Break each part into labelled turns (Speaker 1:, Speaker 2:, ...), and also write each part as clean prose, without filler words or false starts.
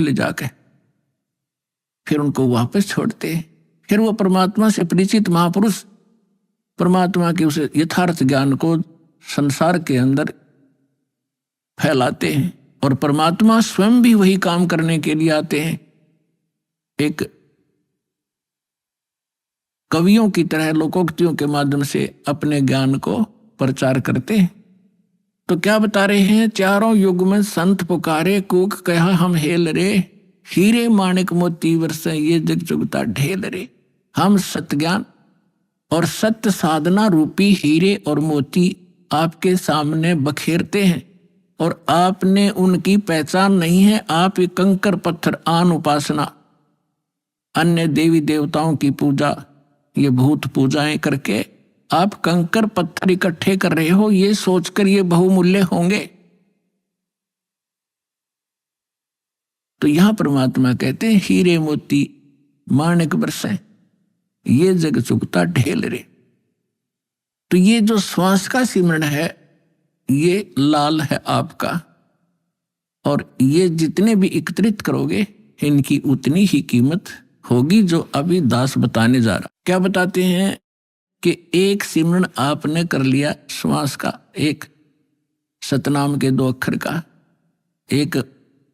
Speaker 1: ले जाके फिर उनको वापस छोड़ते। फिर वो परमात्मा से परिचित महापुरुष परमात्मा के उस यथार्थ ज्ञान को संसार के अंदर फैलाते हैं और परमात्मा स्वयं भी वही काम करने के लिए आते हैं। एक कवियों की तरह लोकोक्तियों के माध्यम से अपने ज्ञान को प्रचार करते हैं। तो क्या बता रहे हैं, चारों युग में संत पुकारे कूक कहा हम हेल रे, हीरे माणिक मोती वर्षे ये जग जुगता ढेल रे। हम सत्य ज्ञान और सत्य साधना रूपी हीरे और मोती आपके सामने बखेरते हैं और आपने उनकी पहचान नहीं है। आप एक कंकर पत्थर आन उपासना, अन्य देवी देवताओं की पूजा, ये भूत पूजाएं करके आप कंकर पत्थर इकट्ठे कर रहे हो, ये सोचकर ये बहुमूल्य होंगे। तो यहां परमात्मा कहते हैं हीरे मोती माणिक बरसे ये जग चुकता ढेल रे। तो ये जो श्वास का सिमरण है ये लाल है आपका, और ये जितने भी एकत्रित करोगे इनकी उतनी ही कीमत होगी जो अभी दास बताने जा रहा। क्या बताते हैं कि एक सिमरण आपने कर लिया श्वास का, एक सतनाम के 2 अक्षर का, एक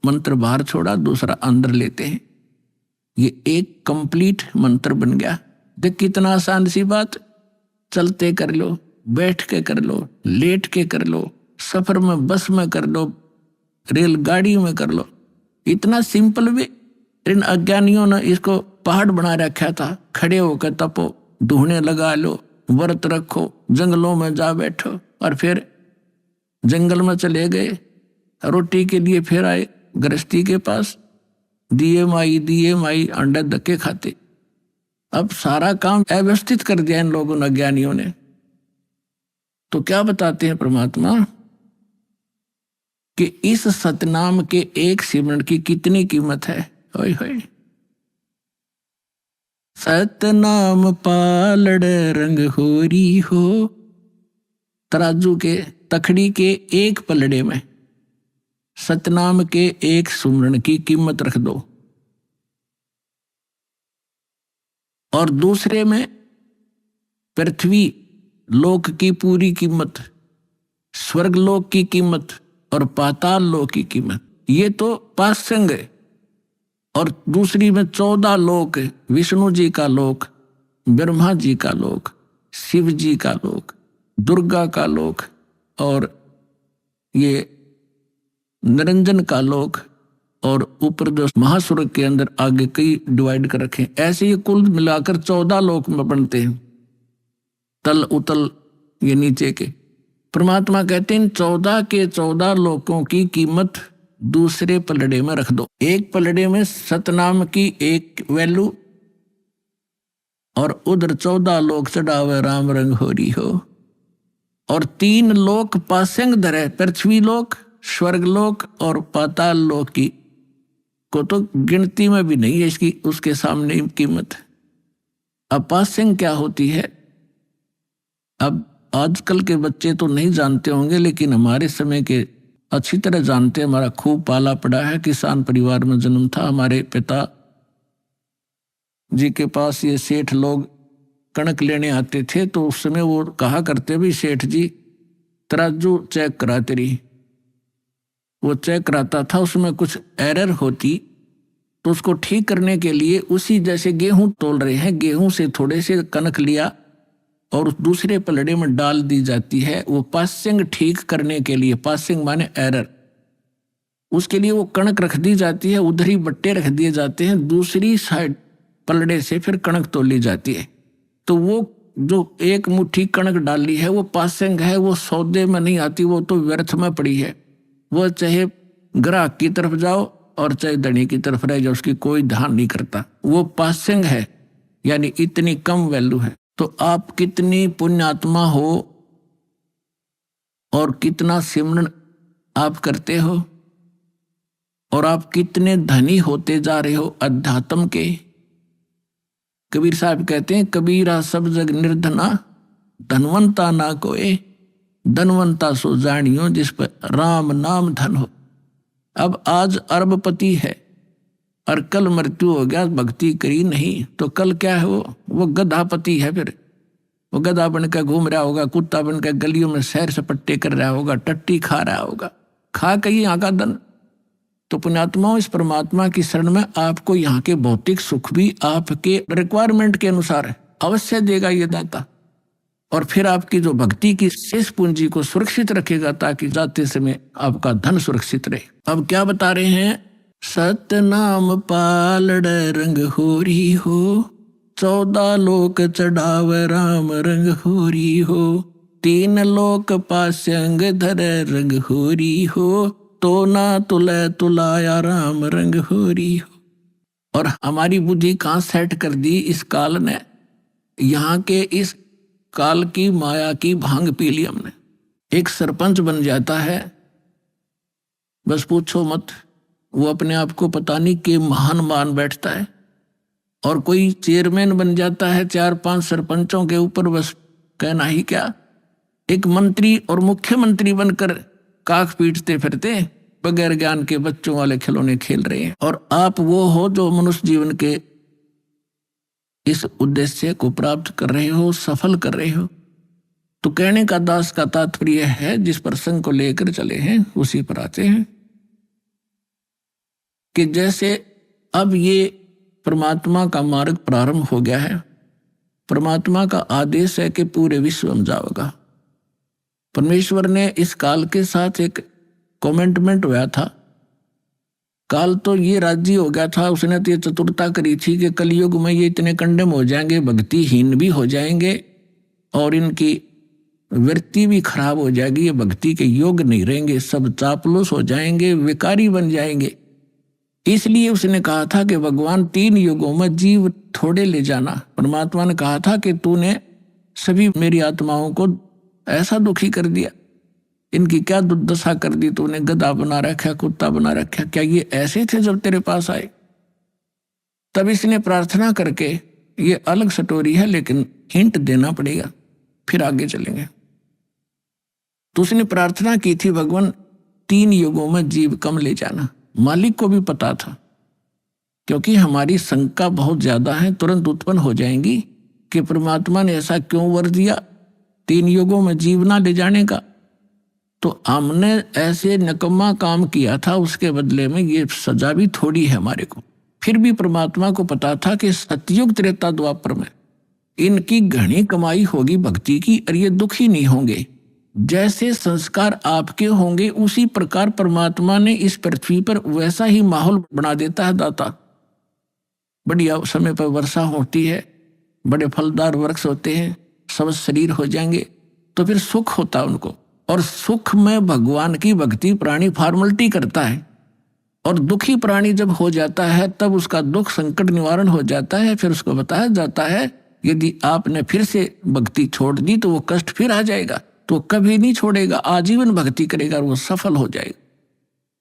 Speaker 1: मंत्र बाहर छोड़ा दूसरा अंदर लेते हैं, ये एक कंप्लीट मंत्र बन गया। देख कितना आसान सी बात, चलते कर लो, बैठ के कर लो, लेट के कर लो, सफर में बस में कर लो, रेलगाड़ी में कर लो, इतना सिंपल भी। इन अज्ञानियों ने इसको पहाड़ बना रखा था, खड़े होकर तपो, धूने लगा लो, व्रत रखो, जंगलों में जा बैठो, और फिर जंगल में चले गए, रोटी के लिए फिर आए गृहस्थी के पास, दिए माई अंडे धक्के खाते। अब सारा काम अव्यवस्थित कर दिया इन लोगों ने, अज्ञानियों ने। तो क्या बताते हैं परमात्मा कि इस सतनाम के एक सिमरण की कितनी कीमत है। होय होय, सतनाम पालड़ रंग होरी हो। तराजू के तखड़ी के एक पलड़े में सतनाम के एक सुमरण की कीमत रख दो, और दूसरे में पृथ्वी लोक की पूरी कीमत, स्वर्ग लोक की कीमत और पाताल लोक की कीमत, ये तो पासंग है। और दूसरी में 14 लोक, विष्णु जी का लोक, ब्रह्मा जी का लोक, शिव जी का लोक, दुर्गा का लोक, और ये निरंजन का लोक, और ऊपर जो महास्वर्ग के अंदर आगे कई डिवाइड कर रखे। ऐसे ये कुल मिलाकर 14 लोक में बनते हैं, तल उतल ये नीचे के। परमात्मा कहते हैं 14 के 14 लोकों की कीमत दूसरे पलड़े में रख दो। एक पलड़े में सतनाम की एक वैल्यू, और उधर 14 लोक चढ़ावे राम रंग होरी हो, और 3 लोक पासंग धरे, पृथ्वी लोक, स्वर्ग लोक और पाताल लोक की को तो गिनती में भी नहीं है इसकी, उसके सामने कीमत। अब पासंग क्या होती है, अब आजकल के बच्चे तो नहीं जानते होंगे, लेकिन हमारे समय के अच्छी तरह जानते। हमारा खूब पाला पड़ा है, किसान परिवार में जन्म था। हमारे पिता जी के पास ये सेठ लोग कणक लेने आते थे, तो उस समय वो कहा करते भी सेठ जी तराजू चेक करा तेरी। वो चेक कराता था, उसमें कुछ एरर होती तो उसको ठीक करने के लिए उसी जैसे गेहूं तोल रहे हैं, गेहूं से थोड़े से कणक लिया और उस दूसरे पलड़े में डाल दी जाती है, वो पासिंग ठीक करने के लिए। पासिंग माने एरर, उसके लिए वो कणक रख दी जाती है, उधर ही बट्टे रख दिए जाते हैं, दूसरी साइड पलड़े से फिर कणक तोली जाती है। तो वो जो एक मुट्ठी कणक डाली है वो पासिंग है, वो सौदे में नहीं आती, वो तो व्यर्थ में पड़ी है। वो चाहे ग्राहक की तरफ जाओ और चाहे धनी की तरफ रह जाओ, उसकी कोई ध्यान नहीं करता, वो पासिंग है, यानी इतनी कम वैल्यू है। तो आप कितनी पुण्यात्मा हो और कितना सिमरन आप करते हो, और आप कितने धनी होते जा रहे हो अध्यात्म के। कबीर साहब कहते हैं, कबीरा सब जग निर्धना, धनवंता ना कोई, धनवंता सो जानियो जिस पर राम नाम धन हो। अब आज अरबपति है, और कल मृत्यु हो गया, भक्ति करी नहीं, तो कल क्या है? वो गधापति है। फिर वो गधा बनकर घूम रहा होगा, कुत्ता बनकर गलियों में सैर सपट्टे कर रहा होगा, टट्टी खा रहा होगा, खा के यहाँ का धन। तो पुण्यात्माओं, इस परमात्मा की शरण में आपको यहाँ के भौतिक सुख भी आपके रिक्वायरमेंट के अनुसार अवश्य देगा ये दाता, और फिर आपकी जो भक्ति की शेष पूंजी को सुरक्षित रखेगा, ताकि जाते समय आपका धन सुरक्षित रहे। अब क्या बता रहे हैं? सत्य नाम पालड़ रंग होरी हो, 14 लोक चढ़ाव राम रंग होरी हो, 3 लोक पास्यंग धर रंग होरी हो, तो ना तुले तुलाया राम रंग होरी हो। और हमारी बुद्धि कहाँ सेट कर दी इस काल ने? यहाँ के इस काल की माया की भांग पी ली हमने। एक सरपंच बन जाता है, बस पूछो मत, वो अपने आप को पता नहीं कि महान मान बैठता है। और कोई चेयरमैन बन जाता है 4-5 सरपंचों के ऊपर, बस कहना ही क्या। एक मंत्री और मुख्यमंत्री बनकर काख पीटते फिरते, बगैर ज्ञान के बच्चों वाले खिलौने खेल रहे हैं। और आप वो हो जो मनुष्य जीवन के इस उद्देश्य को प्राप्त कर रहे हो, सफल कर रहे हो। तो कहने का दास का तात्पर्य है, जिस प्रसंग को लेकर चले हैं उसी पर आते हैं कि जैसे अब ये परमात्मा का मार्ग प्रारंभ हो गया है, परमात्मा का आदेश है कि पूरे विश्व में जाओगा। परमेश्वर ने इस काल के साथ एक कमेंटमेंट हुआ था। काल तो ये राजी हो गया था, उसने तो ये चतुरता करी थी कि कलयुग में ये इतने कंडम हो जाएंगे, भक्तिहीन भी हो जाएंगे और इनकी वृत्ति भी खराब हो जाएगी, ये भक्ति के योग नहीं रहेंगे, सब चापलूस हो जाएंगे, विकारी बन जाएंगे। इसलिए उसने कहा था कि भगवान 3 युगों में जीव थोड़े ले जाना। परमात्मा ने कहा था कि तूने सभी मेरी आत्माओं को ऐसा दुखी कर दिया, इनकी क्या दुर्दशा कर दी तूने, गधा बना रखा, कुत्ता बना रखा, क्या ये ऐसे थे जब तेरे पास आए? तब इसने प्रार्थना करके, ये अलग स्टोरी है लेकिन हिंट देना पड़ेगा, फिर आगे चलेंगे। तो उसने प्रार्थना की थी, भगवान 3 युगों में जीव कम ले जाना। मालिक को भी पता था, क्योंकि हमारी शंका बहुत ज्यादा है, तुरंत उत्पन्न हो जाएंगी कि परमात्मा ने ऐसा क्यों वर दिया 3 युगों में जीव ना ले जाने का। तो हमने ऐसे नकम्मा काम किया था, उसके बदले में ये सजा भी थोड़ी है हमारे को। फिर भी परमात्मा को पता था कि सतयुग त्रेता द्वापर में इनकी घनी कमाई होगी भक्ति की, और ये दुखी नहीं होंगे। जैसे संस्कार आपके होंगे उसी प्रकार परमात्मा ने इस पृथ्वी पर वैसा ही माहौल बना देता है दाता। बढ़िया समय पर वर्षा होती है, बड़े फलदार वृक्ष होते हैं, सब शरीर हो जाएंगे, तो फिर सुख होता है उनको। और सुख में भगवान की भक्ति प्राणी फॉर्मेलिटी करता है, और दुखी प्राणी जब हो जाता है तब उसका दुख संकट निवारण हो जाता है। फिर उसको बताया जाता है यदि आपने फिर से भक्ति छोड़ दी तो वो कष्ट फिर आ जाएगा, तो कभी नहीं छोड़ेगा, आजीवन भक्ति करेगा और वो सफल हो जाएगा।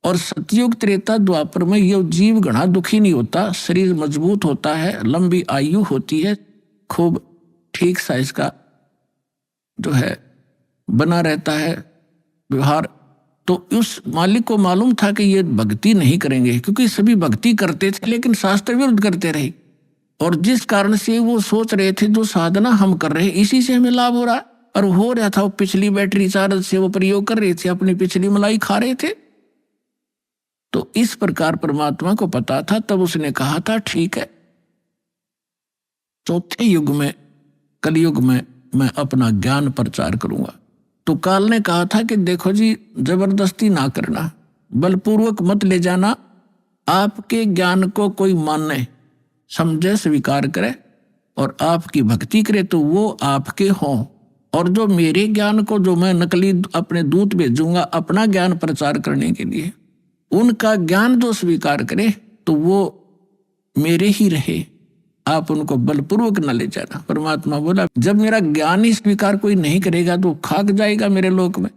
Speaker 1: और सतयुग त्रेता द्वापर में ये जीव घना दुखी नहीं होता, शरीर मजबूत होता है, लंबी आयु होती है, खूब ठीक सा इसका जो है बना रहता है व्यवहार। तो उस मालिक को मालूम था कि ये भक्ति नहीं करेंगे, क्योंकि सभी भक्ति करते थे लेकिन शास्त्र विरुद्ध करते रहे, और जिस कारण से वो सोच रहे थे जो साधना हम कर रहे हैं इसी से हमें लाभ हो रहा है, और हो रहा था। वो पिछली बैटरी चार्ज से वो प्रयोग कर रहे थे, अपनी पिछली मलाई खा रहे थे। तो इस प्रकार परमात्मा को पता था, तब उसने कहा था ठीक है, 4थे युग में, कलयुग में मैं अपना ज्ञान प्रचार करूंगा। तो काल ने कहा था कि देखो जी, जबरदस्ती ना करना, बलपूर्वक मत ले जाना, आपके ज्ञान को कोई माने, समझे, स्वीकार करे और आपकी भक्ति करे तो वो आपके हों, और जो मेरे ज्ञान को, जो मैं नकली अपने दूत भेजूंगा अपना ज्ञान प्रचार करने के लिए, उनका ज्ञान जो स्वीकार करे तो वो मेरे ही रहे, आप उनको बलपूर्वक न ले जाना। परमात्मा बोला जब मेरा ज्ञान ही स्वीकार कोई नहीं करेगा तो खाक जाएगा मेरे लोक में,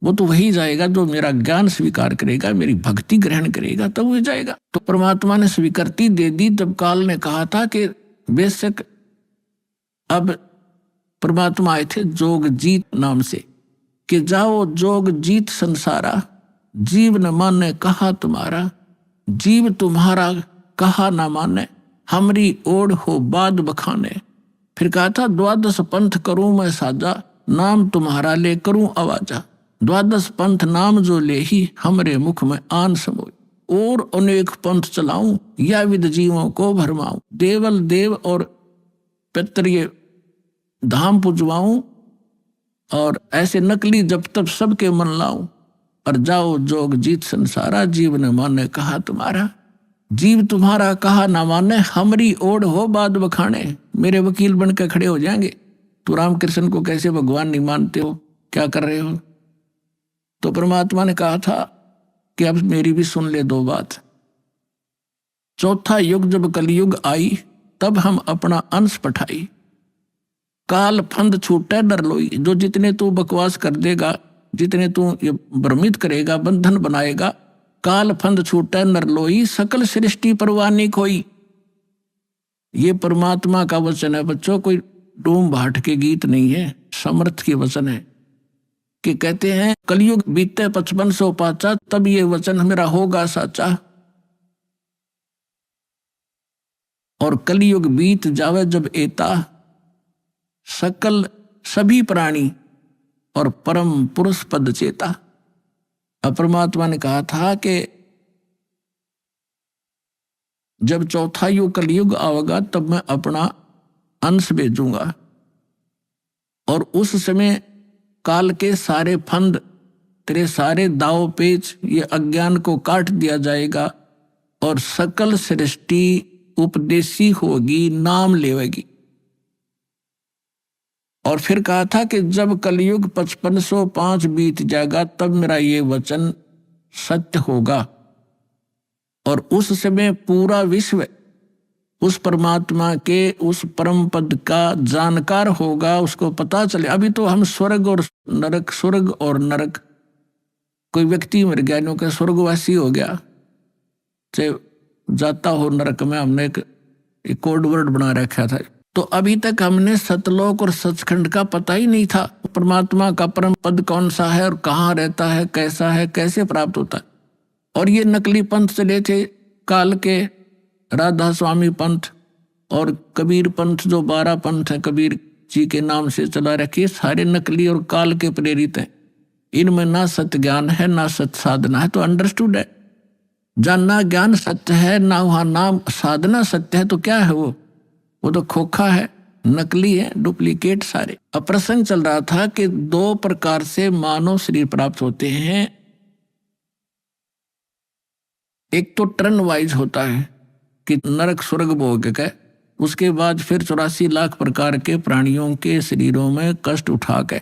Speaker 1: वो तो वही जाएगा जो मेरा ज्ञान स्वीकार करेगा, मेरी भक्ति ग्रहण करेगा, तब वो जाएगा। तो परमात्मा ने स्वीकृति दे दी। तब काल ने कहा था कि बेशक, अब परमात्मा आए थे जोग जीत नाम से, कि जाओ जोग जीत संसारा, जीव न माने कहा तुम्हारा, जीव तुम्हारा कहा ना माने, हमरी ओढ़ हो बाद बखाने। फिर कहा था, द्वादश पंथ करूं मैं साजा, नाम तुम्हारा ले करूं आवाजा। द्वादश पंथ नाम जो ले ही, हमरे मुख में आन समोई। और अनेक पंथ चलाऊं, या विद जीवों को भरमाऊं। देवल देव और पितृ धाम पुजवाऊं, और ऐसे नकली जब तब सबके मन लाऊं। और जाओ जोग जीत संसारा, जीव ने माने कहा तुम्हारा। जीव तुम्हारा कहा ना माने, हमरी ओढ़ हो बाद बखाने। मेरे वकील बन के खड़े हो जाएंगे, तो रामकृष्ण को कैसे भगवान नहीं मानते हो, क्या कर रहे हो। तो परमात्मा ने कहा था कि अब मेरी भी सुन ले दो बात। चौथा युग जब कलयुग आई, तब हम अपना अंश पठाई। काल फंद छूटे डर लोई। जो जितने तू बकवास कर देगा, जितने तू ये भ्रमित करेगा, बंधन बनाएगा, काल फंद छूटे नर लोई, सकल सृष्टि परवानी कोई। ये परमात्मा का वचन है बच्चों, कोई डूम भाट के गीत नहीं है, समर्थ के वचन है। कि कहते हैं कलयुग बीते 5500 पाचा, तब ये वचन मेरा होगा साचा। और कलयुग बीत जावे जब एता, सकल सभी प्राणी और परम पुरुष पद चेता। अब परमात्मा ने कहा था कि जब चौथा युग कलयुग आवेगा, तब मैं अपना अंश भेजूंगा, और उस समय काल के सारे फंद, तेरे सारे दाव पेच, ये अज्ञान को काट दिया जाएगा, और सकल सृष्टि उपदेशी होगी, नाम लेवेगी। और फिर कहा था कि जब कलयुग 5505 बीत जाएगा, तब मेरा ये वचन सत्य होगा, और उस समय पूरा विश्व उस परमात्मा के उस परम पद का जानकार होगा, उसको पता चले। अभी तो हम स्वर्ग और नरक, स्वर्ग और नरक, कोई व्यक्ति मर गया, नो के स्वर्गवासी हो गया, चाहे जाता हो नरक में, हमने एक कोड वर्ड बना रखा था। तो अभी तक हमने सतलोक और सचखंड का पता ही नहीं था, परमात्मा का परम पद कौन सा है और कहाँ रहता है, कैसा है, कैसे प्राप्त होता है। और ये नकली पंथ चले थे काल के, राधा स्वामी पंथ और कबीर पंथ, जो 12 पंथ है कबीर जी के नाम से चला रखे, सारे नकली और काल के प्रेरित हैं। इनमें ना सत्य ज्ञान है, ना सत्य साधना है। तो अंडरस्टूड है, जानना ज्ञान सत्य है, ना वहाँ नाम साधना सत्य है, तो क्या है वो तो खोखा है, नकली है, डुप्लीकेट सारे। अब प्रसंग चल रहा था कि 2 प्रकार से मानव शरीर प्राप्त होते हैं। एक तो टर्न वाइज होता है कि नरक स्वर्ग भोग के, उसके बाद फिर 84 लाख प्रकार के प्राणियों के शरीरों में कष्ट उठा के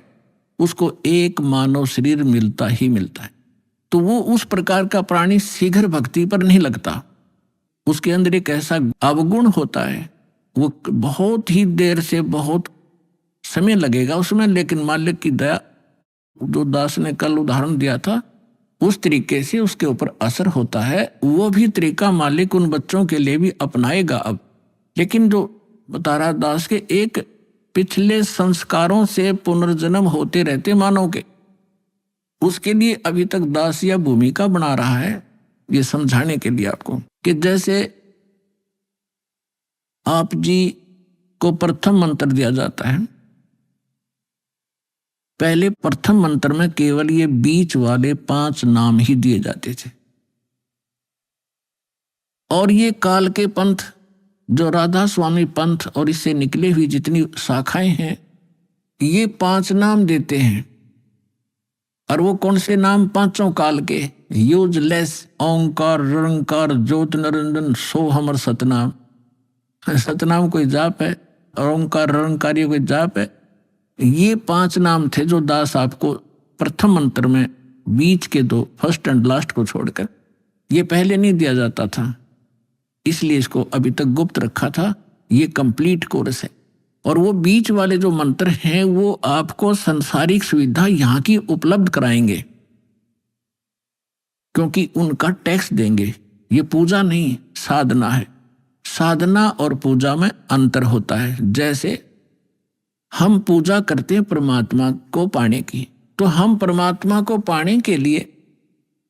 Speaker 1: उसको एक मानव शरीर मिलता ही मिलता है। तो वो उस प्रकार का प्राणी शीघ्र भक्ति पर नहीं लगता, उसके अंदर एक ऐसा अवगुण होता है, वो बहुत ही देर से बहुत समय लगेगा उसमें, लेकिन मालिक की दया, जो दास ने कल उदाहरण दिया था, उस तरीके से उसके ऊपर असर होता है। वो भी तरीका मालिक उन बच्चों के लिए भी अपनाएगा अब। लेकिन जो बता रहा दास के, एक पिछले संस्कारों से पुनर्जन्म होते रहते मानव के, उसके लिए अभी तक दास या भूमिका बना रहा है, ये समझाने के लिए आपको कि जैसे आप जी को प्रथम मंत्र दिया जाता है, पहले प्रथम मंत्र में केवल ये बीच वाले 5 नाम ही दिए जाते थे, और ये काल के पंथ, जो राधा स्वामी पंथ और इससे निकले हुई जितनी शाखाएं हैं, ये 5 नाम देते हैं। और वो कौन से नाम? 5 काल के, यूजलेस, ओंकार, रंकार, ज्योत निरंजन, सो हमर सतनाम। सतनाम कोई जाप है, ओंकार रंकार ये कोई जाप है। ये 5 नाम थे जो दास आपको प्रथम मंत्र में, बीच के 2, फर्स्ट एंड लास्ट को छोड़कर, ये पहले नहीं दिया जाता था, इसलिए इसको अभी तक गुप्त रखा था। ये कंप्लीट कोर्स है। और वो बीच वाले जो मंत्र हैं वो आपको संसारिक सुविधा यहाँ की उपलब्ध कराएंगे, क्योंकि उनका टैक्स देंगे। ये पूजा नहीं, साधना है। साधना और पूजा में अंतर होता है। जैसे हम पूजा करते हैं परमात्मा को पाने की, तो हम परमात्मा को पाने के लिए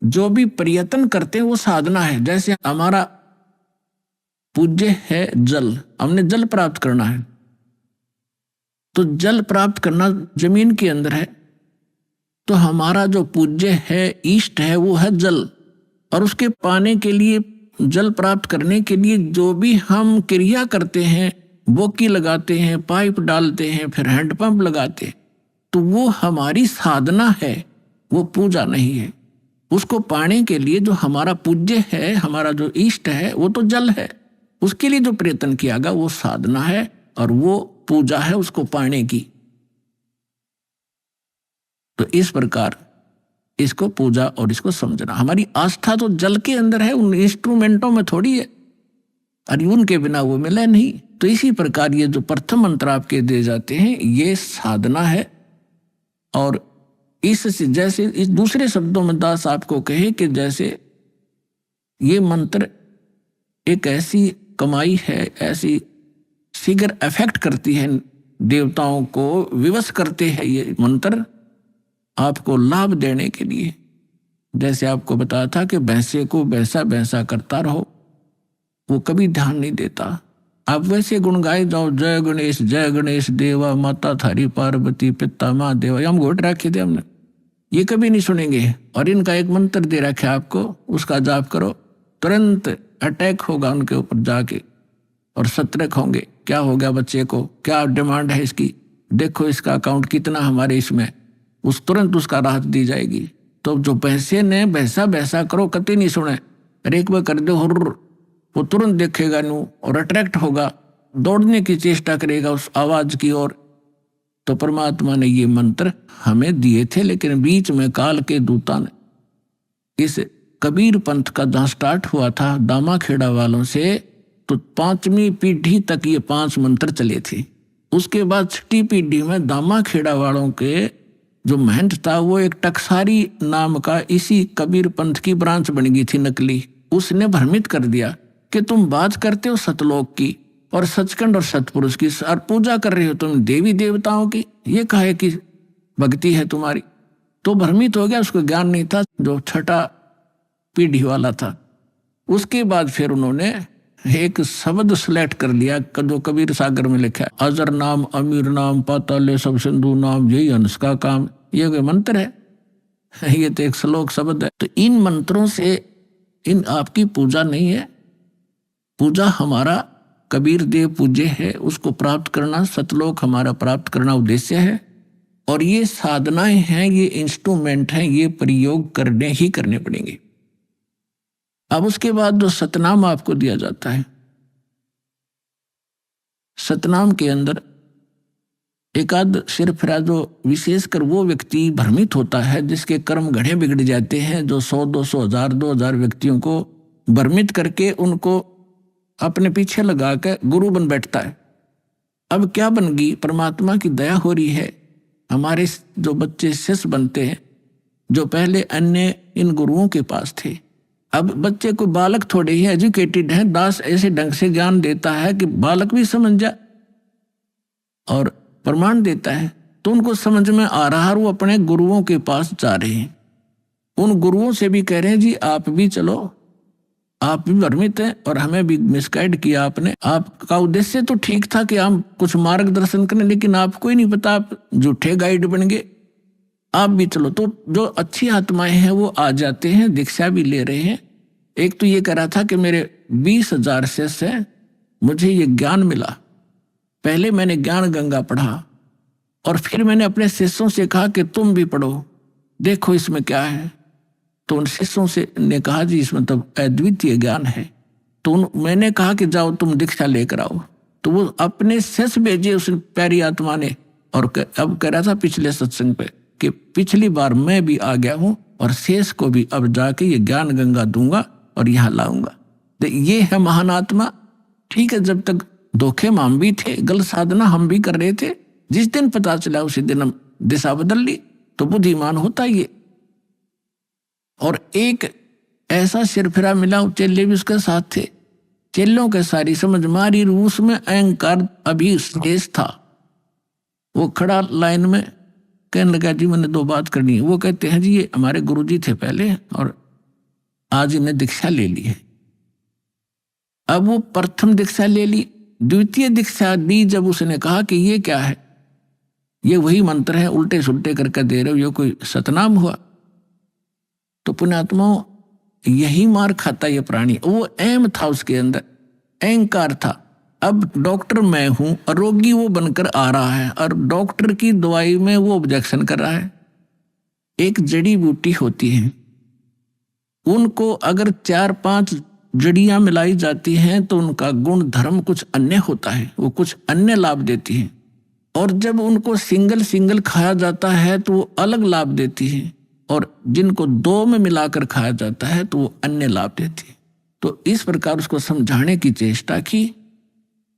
Speaker 1: जो भी प्रयत्न करते हैं वो साधना है। जैसे हमारा पूज्य है जल, हमने जल प्राप्त करना है। तो जल प्राप्त करना जमीन के अंदर है, तो हमारा जो पूज्य है, इष्ट है, वो है जल। और उसके पाने के लिए, जल प्राप्त करने के लिए जो भी हम क्रिया करते हैं, बोकी लगाते हैं, पाइप डालते हैं, फिर हैंडपंप लगाते हैं, तो वो हमारी साधना है, वो पूजा नहीं है। उसको पाने के लिए जो हमारा पूज्य है, हमारा जो इष्ट है, वो तो जल है। उसके लिए जो प्रयत्न किया गया वो साधना है और वो पूजा है उसको पाने की। तो इस प्रकार इसको पूजा और इसको समझना। हमारी आस्था तो जल के अंदर है, उन इंस्ट्रूमेंटों में थोड़ी है, और उनके बिना वो मिले नहीं। तो इसी प्रकार ये जो प्रथम मंत्र आपके दिए जाते हैं ये साधना है। और इससे जैसे इस दूसरे शब्दों में दास आपको कहे कि जैसे ये मंत्र एक ऐसी कमाई है, ऐसी शीघ्र अफेक्ट करती है, देवताओं को विवश करते हैं ये मंत्र आपको लाभ देने के लिए। जैसे आपको बताया था कि भैंसे को भैंसा भैंसा करता रहो, वो कभी ध्यान नहीं देता। आप वैसे गुण गाए जाओ, जय गणेश देवा, माता थारी पार्वती, पिता माँ देवा, हम घोट रखे थे हमने, ये कभी नहीं सुनेंगे। और इनका एक मंत्र दे रखा है आपको, उसका जाप करो, तुरंत अटैक होगा उनके ऊपर जाके और सतर्क होंगे। क्या हो गया बच्चे को, क्या डिमांड है इसकी, देखो इसका अकाउंट कितना हमारे इसमें, उस तुरंत उसका राहत दी जाएगी। तो जो पैसे ने भैसा भैसा करो कति नहीं सुने, अरे एक बार कर दो हुर्र, वो तुरंत देखेगा नू और अट्रैक्ट होगा, दौड़ने की चेष्टा करेगा उस आवाज की ओर। तो परमात्मा ने ये मंत्र हमें दिए थे, लेकिन बीच में काल के दूता ने इस कबीर पंथ का जहाँ स्टार्ट हुआ था दामाखेड़ा वालों से, तो 5वीं पीढ़ी तक ये 5 मंत्र चले थे। उसके बाद 6ठी पीढ़ी में दामाखेड़ा वालों के जो महंत था वो एक टकसारी नाम का इसी कबीर पंथ की ब्रांच बन गई थी नकली। उसने भ्रमित कर दिया कि तुम बात करते हो सतलोक की और सचखंड और सतपुरुष की, और पूजा कर रहे हो तुम देवी देवताओं की, ये काहे की भक्ति है तुम्हारी। तो भ्रमित हो गया, उसको ज्ञान नहीं था, जो 6ठा पीढ़ी वाला था। उसके बाद फिर उन्होंने एक शब्द सिलेक्ट कर लिया जो कबीर सागर में लिखा है, अजर नाम अमीर नाम पाताले सब सिंधु नाम, यही हंस का काम, ये कोई मंत्र है? ये तो एक श्लोक शब्द है। तो इन मंत्रों से इन आपकी पूजा नहीं है। पूजा हमारा कबीर देव पूज्य है, उसको प्राप्त करना, सतलोक हमारा प्राप्त करना उद्देश्य है। और ये साधनाएं हैं, ये इंस्ट्रूमेंट हैं, ये प्रयोग करने ही करने पड़ेंगे। अब उसके बाद जो सतनाम आपको दिया जाता है, सतनाम के अंदर एक आध सिरफिरा जो विशेषकर वो व्यक्ति भ्रमित होता है जिसके कर्म घड़े बिगड़ जाते हैं, जो 100 200 1000 2000 व्यक्तियों को भ्रमित करके उनको अपने पीछे लगा कर गुरु बन बैठता है। अब क्या बन गई, परमात्मा की दया हो रही है, हमारे जो बच्चे शिष्य बनते हैं जो पहले अन्य इन गुरुओं के पास थे, अब बच्चे को बालक थोड़े ही एजुकेटेड है, दास ऐसे ढंग से ज्ञान देता है कि बालक भी समझ जाए और प्रमाण देता है, तो उनको समझ में आ रहा है, वो अपने गुरुओं के पास जा रहे हैं। उन गुरुओं से भी कह रहे हैं जी आप भी चलो, आप भी भ्रमित हैं और हमें भी मिसगाइड किया आपने। आपका उद्देश्य तो ठीक था कि हम कुछ मार्गदर्शन करें, लेकिन आपको ही नहीं पता, आप झूठे गाइड बन गए, आप भी चलो। तो जो अच्छी आत्माएं हैं वो आ जाते हैं, दीक्षा भी ले रहे हैं। एक तो ये कह रहा था कि मेरे 20,000 शिष्य हैं, मुझे ये ज्ञान मिला, पहले मैंने ज्ञान गंगा पढ़ा और फिर मैंने अपने शिष्यों से कहा कि तुम भी पढ़ो, देखो इसमें क्या है। तो उन शिष्यों से ने कहा जी इसमें तो अद्वितीय ज्ञान है। तो मैंने कहा कि जाओ तुम दीक्षा लेकर आओ। तो वो अपने शिष्य भेजे उस प्यारी आत्मा ने, और अब कह रहा था पिछले सत्संग पे कि पिछली बार मैं भी आ गया हूं और शेष को भी अब जाके ये ज्ञान गंगा दूंगा और यहाँ लाऊंगा। तो ये है महान आत्मा। ठीक है, जब तक धोखे में हम भी थे, गलत साधना हम भी कर रहे थे, जिस दिन पता चला उसी दिन हम दिशा बदल ली, तो बुद्धिमान होता ये। और एक ऐसा सिरफिरा मिला, चेले भी उसके साथ थे, चेलों के सारी समझ मारी, रूस में अहंकार अभी शेष था। वो खड़ा लाइन में कहने लगा जी मैंने 2 बात करनी है। वो कहते हैं जी ये हमारे गुरुजी थे पहले और आज इन्हें दीक्षा ले ली है। अब वो प्रथम दीक्षा ले ली, द्वितीय दीक्षा दी जब उसने कहा कि ये क्या है, ये वही मंत्र है, उल्टे सुल्टे करके दे रहे हो, ये कोई सतनाम हुआ। तो पुण्यात्माओं, यही मार खाता ये प्राणी। वो एम था उसके अंदर, अहंकार था। अब डॉक्टर मैं हूं और रोगी वो बनकर आ रहा है, और डॉक्टर की दवाई में वो ऑब्जेक्शन कर रहा है। एक जड़ी बूटी होती है, उनको अगर 4-5 जड़ियां मिलाई जाती हैं तो उनका गुण धर्म कुछ अन्य होता है, वो कुछ अन्य लाभ देती हैं। और जब उनको सिंगल सिंगल खाया जाता है तो वो अलग लाभ देती है, और जिनको 2 में मिलाकर खाया जाता है तो वो अन्य लाभ देती है। तो इस प्रकार उसको समझाने की चेष्टा की,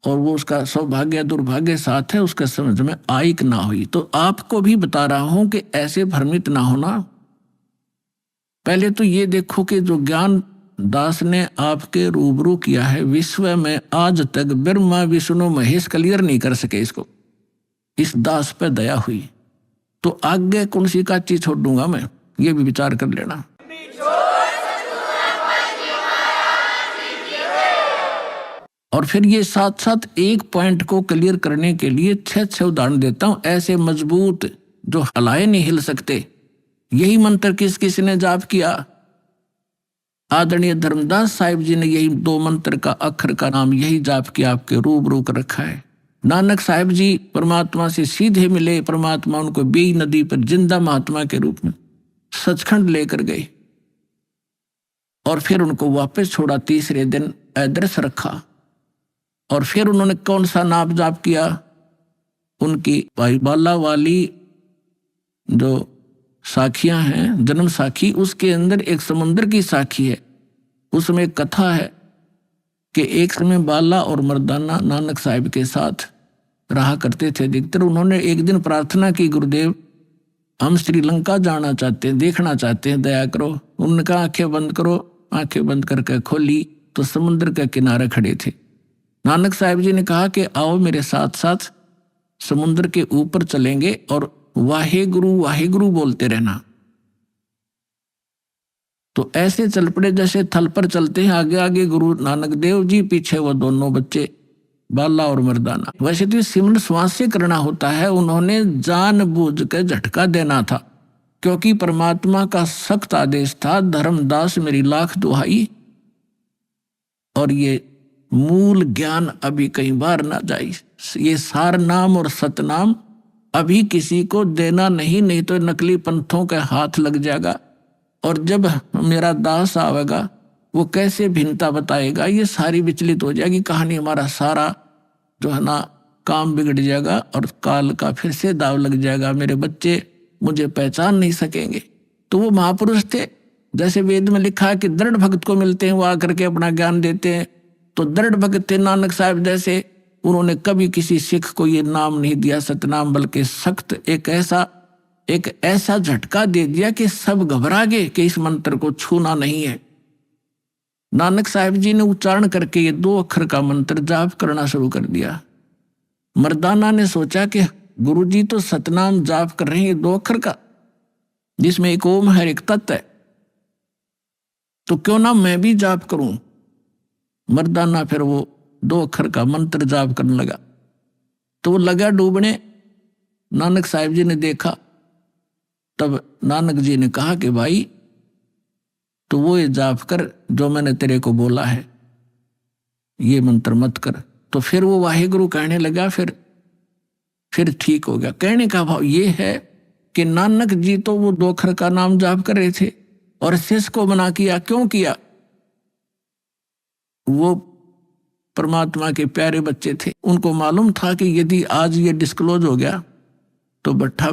Speaker 1: और वो उसका सौभाग्य दुर्भाग्य साथ है, उसका समझ में आयिक ना हुई। तो आपको भी बता रहा हूं कि ऐसे भ्रमित ना होना। पहले तो ये देखो कि जो ज्ञान दास ने आपके रूबरू किया है, विश्व में आज तक ब्रह्मा विष्णु महेश क्लियर नहीं कर सके इसको। इस दास पे दया हुई तो आगे कौन सी का चीज छोड़ दूंगा मैं, ये भी विचार कर लेना। और फिर ये साथ साथ एक पॉइंट को क्लियर करने के लिए 6 उदाहरण देता हूं, ऐसे मजबूत जो हलाए नहीं हिल सकते। यही मंत्र किस किस ने जाप किया? आदरणीय धर्मदास साहिब जी ने यही 2 मंत्र का अक्षर का नाम यही जाप किया, आपके रूबरू कर रखा है। नानक साहिब जी परमात्मा से सीधे मिले, परमात्मा उनको बेई नदी पर जिंदा महात्मा के रूप में सचखंड लेकर गए, और फिर उनको वापस छोड़ा। तीसरे दिन अदृश्य रखा, और फिर उन्होंने कौन सा नाम जाप किया? उनकी भाई बाला वाली जो साखियां हैं, जन्म साखी, उसके अंदर एक समुद्र की साखी है। उसमें एक कथा है कि एक समय बाला और मर्दाना नानक साहिब के साथ रहा करते थे अधिकतर। उन्होंने एक दिन प्रार्थना की, गुरुदेव हम श्रीलंका जाना चाहते हैं, देखना चाहते हैं, दया करो। उन्होंने कहा आंखें बंद करो। आंखें बंद करके खोली तो समुद्र के किनारे खड़े थे। नानक साहिब जी ने कहा कि आओ मेरे साथ साथ समुद्र के ऊपर चलेंगे और वाहेगुरु बोलते रहना। तो ऐसे चल पड़े जैसे थल पर चलते हैं, आगे आगे गुरु नानक देव जी, पीछे वो दोनों बच्चे बाला और मर्दाना। वैसे तो सिमरन श्वास से करना होता है, उन्होंने जानबूझ के झटका देना था, क्योंकि परमात्मा का सख्त आदेश था, धर्मदास मेरी लाख दुहाई, और ये मूल ज्ञान अभी कई बार ना जाए। ये सार नाम और सतनाम अभी किसी को देना नहीं तो नकली पंथों के हाथ लग जाएगा। और जब मेरा दास आवेगा वो कैसे भिन्नता बताएगा, ये सारी विचलित हो जाएगी कहानी। हमारा सारा जो है ना काम बिगड़ जाएगा, और काल का फिर से दाव लग जाएगा। मेरे बच्चे मुझे पहचान नहीं सकेंगे। तो वो महापुरुष थे, जैसे वेद में लिखा है कि दृढ़ भक्त को मिलते हैं, वो आकर के अपना ज्ञान देते हैं। तो दृढ़ भक्त थे नानक साहिब जैसे। उन्होंने कभी किसी सिख को ये नाम नहीं दिया सतनाम, बल्कि सख्त एक ऐसा झटका दे दिया कि सब घबरा गए कि इस मंत्र को छूना नहीं है। नानक साहिब जी ने उच्चारण करके ये 2 अक्षर का मंत्र जाप करना शुरू कर दिया। मर्दाना ने सोचा कि गुरुजी तो सतनाम जाप कर रहे हैं, ये 2 अक्षर का, जिसमें एक ओम है, एक तत् है, तो क्यों ना मैं भी जाप करूं। मर्दाना फिर वो 2 अक्षर का मंत्र जाप करने लगा, तो वो लगा डूबने। नानक साहिब जी ने देखा, तब नानक जी ने कहा कि भाई तो वो ये जाप कर जो मैंने तेरे को बोला है, ये मंत्र मत कर। तो फिर वो वाहेगुरु कहने लगा, फिर ठीक हो गया। कहने का भाव ये है कि नानक जी तो वो 2 अक्षर का नाम जाप कर रहे थे, और शिष्य को मना किया। क्यों किया? वो परमात्मा के प्यारे बच्चे थे, उनको मालूम था कि यदि आज ये डिस्क्लोज हो गया तो बट्ठा